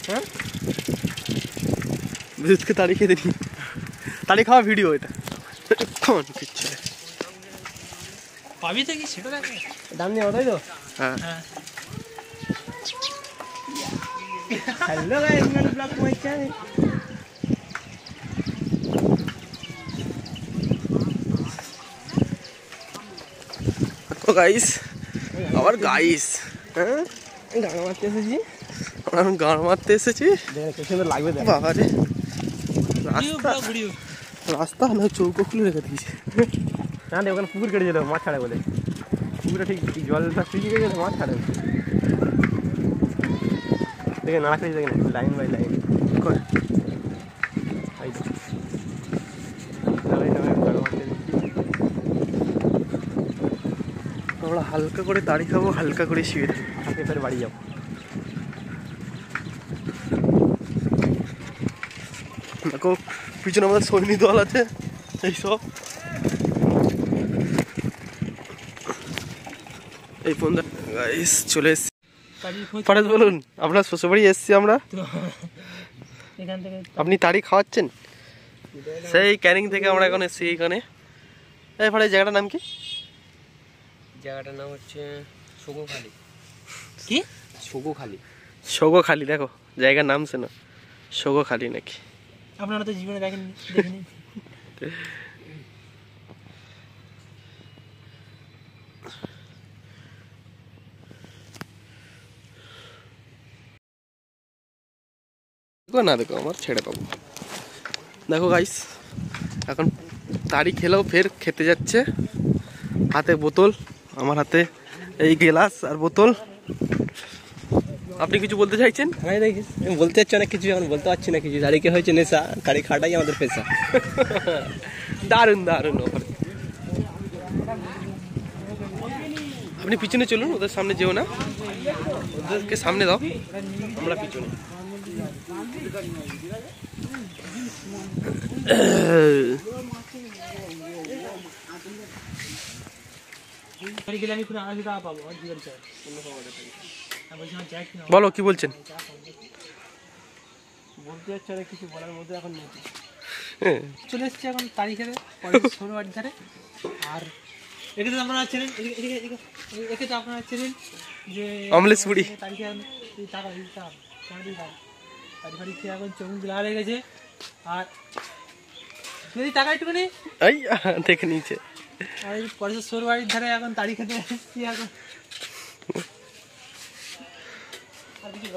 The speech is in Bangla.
হ্যাঁ বিদ্যুৎকে তাড়ি খেতে নি তাড়ি খাওয়া ভিডিও এটা কোন কিচ্ছু পাবি তো কি সেটা দেখ দাম নিয়ে তাই তো হ্যাঁ হ্যালো গাইস মেন ব্লগ মাই চ্যানেল ও গাইস আবার গাইস হ্যাঁ গান মারতে এসেছি আমি গান মারতে এসেছি কি সুন্দর লাগবে বাবা রে রাস্তা না চৌকো খুলে রেখে দিয়েছে না রে ওখানে পুকুর কেটে যেত মাছ ছাড়ে বলে পুকুরে ঠিক জলটা শুকিয়ে গেলে মাছ ছাড়ে দেখে নাড়া খেয়ে দেখে লাইন বাই লাইন আমরা হালকা করে দাড়ি খাবো হালকা করে শুয়ে হাতে ফের বাড়ি যাবো দেখো পিছনে আমাদের সৈনিক দল আছে এইসব এই ফোন চলে এসছি ফারাজ বলুন আপনার শ্বশুরবাড়ি এসছি আমরা আপনি তাড়ি খাওয়াচ্ছেন সেই ক্যানিং থেকে আমরা এখন এসছি এইখানে এই ফারাজ জায়গাটার নাম কি জায়গাটার নাম হচ্ছে সগোখালি কি সগোখালি সগোখালি দেখো জায়গার নাম শোনো সগোখালি নাকি আপনারা তো জীবনে দেখেননি দেখেনি না দেখো আমার ছেড়ে পাবো দেখো গাইস এখন তাড়ি খেলেও ফের খেতে যাচ্ছে হাতে বোতল আমার হাতে এই গ্লাস আর বোতল আপনি কিছু বলতে চাইছেন আমি দেখিস আমি বলতে চাচ্ছি না কিছু এখন বলতে পারছি না কিছু দাড়িকে হয়েছে নেশা তাড়ি খাটাই আমাদের পেশা দারুণ দারুণ আপনি পিছনে চলুন ওদের সামনে যেও না ওদেরকে সামনে দাও আমরা পিছনে বলো কি বলছেন বলতে যাচ্ছে না কিছু বলার মধ্যে এখন নেই চলে এসছি এখন তারিখের ষোলোবার ধারে আর একে তো আপনারা ছিলেন একে তো আপনারা ছিলেন যে অমলেশপুরি তারিখে টাকা তারি খেয়ে এখন চোখ লাল হয়ে গেছে আর যদি টাকা একটুখানি এই দেখে নিয়েছে আর পরে ষোলোবাড়ির ধারে এখন তারিখ খেতে এখন আর কিছু